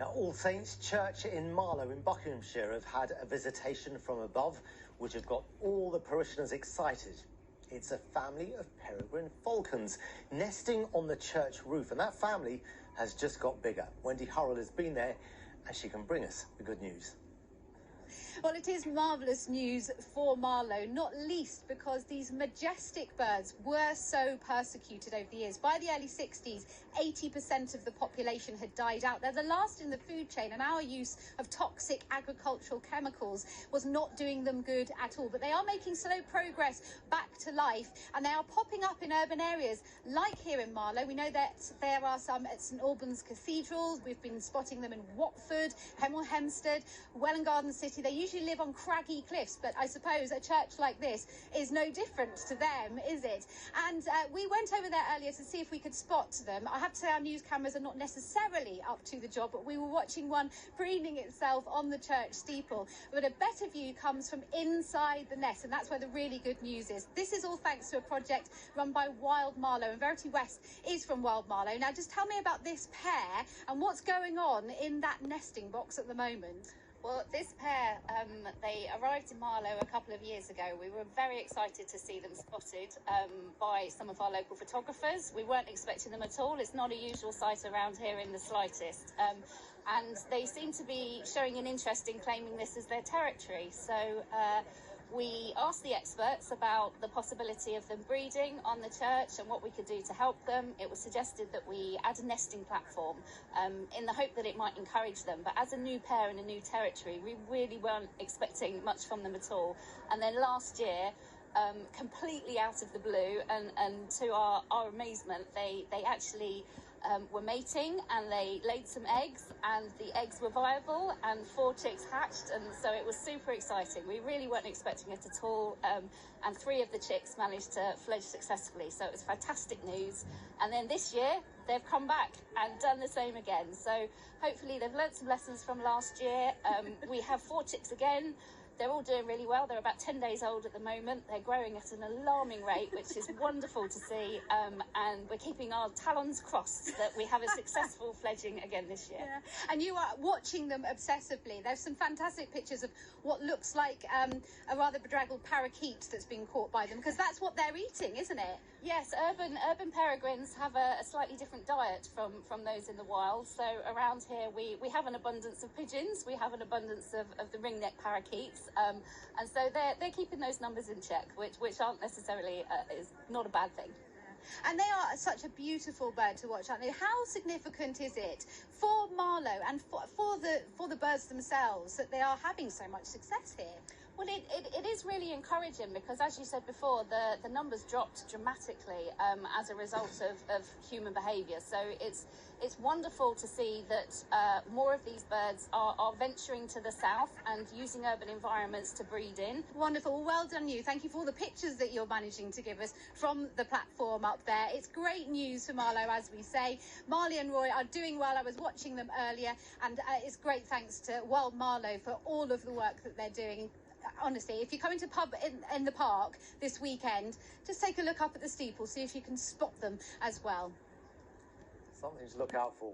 Now, All Saints Church in Marlow in Buckinghamshire have had a visitation from above, which have got all the parishioners excited. It's a family of peregrine falcons nesting on the church roof, and that family has just got bigger. Wendy Hurrell has been there, and she can bring us the good news. Well, it is marvellous news for Marlow, not least because these majestic birds were so persecuted over the years. By the early 60s, 80% of the population had died out. They're the last in the food chain, and our use of toxic agricultural chemicals was not doing them good at all. But they are making slow progress back to life, and they are popping up in urban areas like here in Marlow. We know that there are some at St Albans Cathedral. We've been spotting them in Watford, Hemel Hempstead, Welwyn Garden City. They usually live on craggy cliffs, but I suppose a church like this is no different to them, is it? And we went over there earlier to see if we could spot them. I have to say our news cameras are not necessarily up to the job, but we were watching one preening itself on the church steeple. But a better view comes from inside the nest, and that's where the really good news is. This is all thanks to a project run by Wild Marlow, and Verity West is from Wild Marlow. Now, just tell me about this pair and what's going on in that nesting box at the moment. Well, this pair, they arrived in Marlow a couple of years ago. We were very excited to see them spotted by some of our local photographers. We weren't expecting them at all. It's not a usual sight around here in the slightest. And they seem to be showing an interest in claiming this as their territory. So we asked the experts about the possibility of them breeding on the church and what we could do to help them. It was suggested that we add a nesting platform in the hope that it might encourage them. But as a new pair in a new territory, we really weren't expecting much from them at all. And then last year, completely out of the blue and to our amazement, they actually were mating, and they laid some eggs, and the eggs were viable, and 4 chicks hatched, and so it was super exciting. We really weren't expecting it at all, and 3 of the chicks managed to fledge successfully, so it was fantastic news. And then this year they've come back and done the same again, so hopefully they've learnt some lessons from last year. We have 4 chicks again. They're all doing really well. They're about 10 days old at the moment. They're growing at an alarming rate, which is wonderful to see. And we're keeping our talons crossed that we have a successful fledging again this year. Yeah. And you are watching them obsessively. There's some fantastic pictures of what looks like a rather bedraggled parakeet that's been caught by them, because that's what they're eating, isn't it? Yes, urban peregrines have a slightly different diet from those in the wild. So around here we have an abundance of pigeons. We have an abundance of the ringneck parakeets. And so they're keeping those numbers in check, which aren't necessarily is not a bad thing. And they are such a beautiful bird to watch, aren't they? How significant is it for Marlow and for the birds themselves that they are having so much success here? Well, it is really encouraging because, as you said before, the numbers dropped dramatically as a result of human behaviour. So it's wonderful to see that more of these birds are venturing to the south and using urban environments to breed in. Wonderful. Well done you. Thank you for all the pictures that you're managing to give us from the platform up there. It's great news for Marlow, as we say. Marley and Roy are doing well. I was watching them earlier, and it's great thanks to Wild Marlow for all of the work that they're doing. Honestly, if you're coming to pub in the park this weekend, just take a look up at the steeple, see if you can spot them as well. Something to look out for.